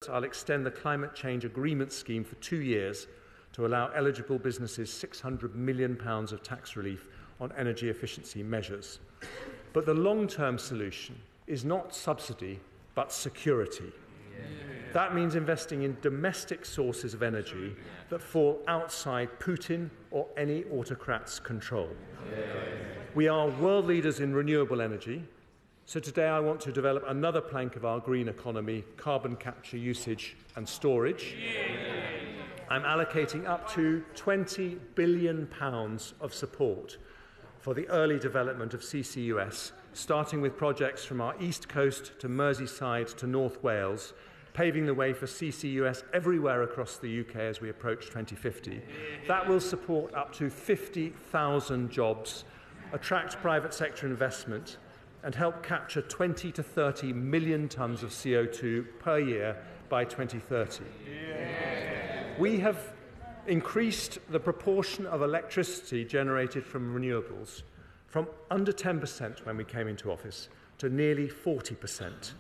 I'll extend the Climate Change Agreement Scheme for 2 years to allow eligible businesses £600 million of tax relief on energy efficiency measures. But the long-term solution is not subsidy, but security. That means investing in domestic sources of energy that fall outside Putin or any autocrat's control. We are world leaders in renewable energy, so today I want to develop another plank of our green economy, carbon capture, usage and storage. I'm allocating up to £20 billion of support for the early development of CCUS, starting with projects from our east coast to Merseyside to North Wales, paving the way for CCUS everywhere across the UK as we approach 2050. That will support up to 50,000 jobs, attract private sector investment, and help capture 20 to 30 million tonnes of CO2 per year by 2030. We have increased the proportion of electricity generated from renewables from under 10% when we came into office to nearly 40%.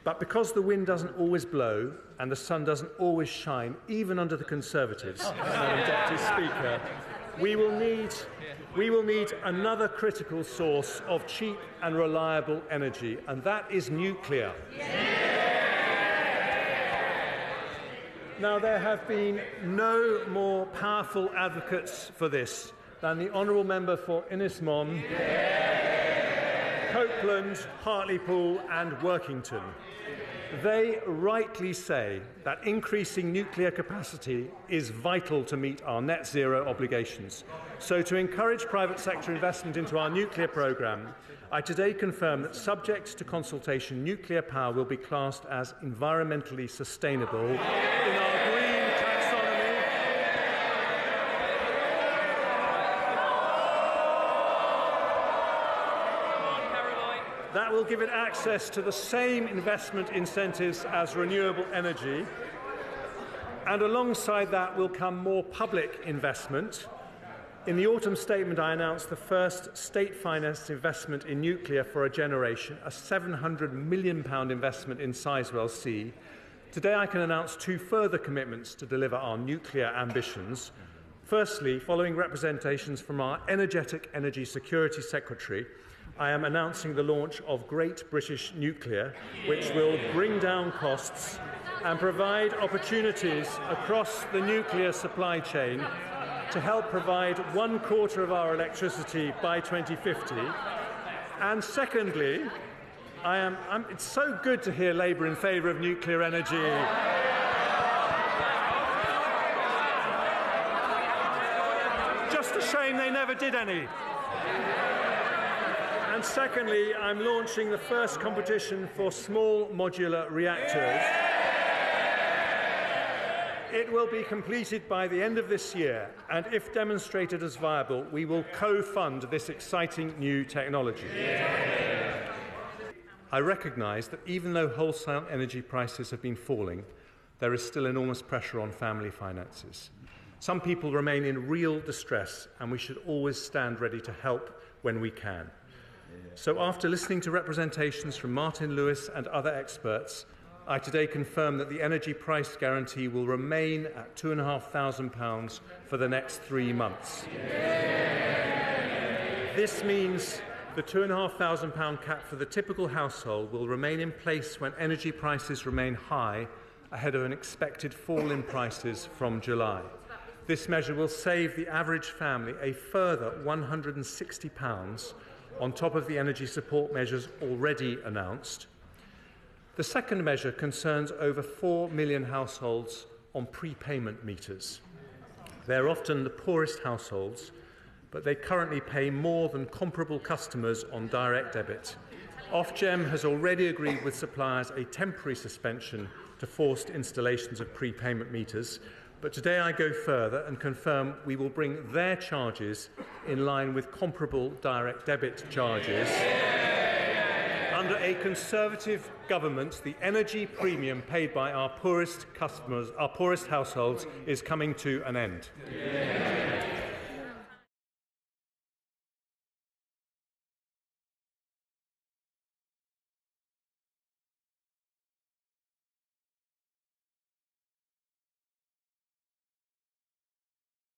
But because the wind doesn't always blow and the sun doesn't always shine, even under the Conservatives, Madam Deputy Speaker, we will need another critical source of cheap and reliable energy, and that is nuclear. Now, there have been no more powerful advocates for this than the Honourable Member for Innismon, Copeland, Hartlepool and Workington. They rightly say that increasing nuclear capacity is vital to meet our net zero obligations. So, to encourage private sector investment into our nuclear programme, I today confirm that, subject to consultation, nuclear power will be classed as environmentally sustainable in our green taxonomy. That will give it access to the same investment incentives as renewable energy, and alongside that will come more public investment. In the autumn statement, I announced the first state-financed investment in nuclear for a generation, a £700 million investment in Sizewell C. Today, I can announce 2 further commitments to deliver our nuclear ambitions. Firstly, following representations from our energetic Energy Security Secretary, I am announcing the launch of Great British Nuclear, which will bring down costs and provide opportunities across the nuclear supply chain to help provide 1/4 of our electricity by 2050. And secondly, it's so good to hear Labour in favour of nuclear energy. Just a shame they never did any. And secondly, I'm launching the first competition for small modular reactors. It will be completed by the end of this year, and if demonstrated as viable, we will co-fund this exciting new technology. I recognise that even though wholesale energy prices have been falling, there is still enormous pressure on family finances. Some people remain in real distress, and we should always stand ready to help when we can. So, after listening to representations from Martin Lewis and other experts, I today confirm that the energy price guarantee will remain at £2,500 for the next 3 months. This means the £2,500 cap for the typical household will remain in place when energy prices remain high ahead of an expected fall in prices from July. This measure will save the average family a further £160 on top of the energy support measures already announced. The second measure concerns over 4 million households on prepayment meters. They're often the poorest households, but they currently pay more than comparable customers on direct debit. Ofgem has already agreed with suppliers a temporary suspension to forced installations of prepayment meters, but today I go further and confirm we will bring their charges in line with comparable direct debit charges. Under a Conservative government, the energy premium paid by our poorest customers, our poorest households, is coming to an end.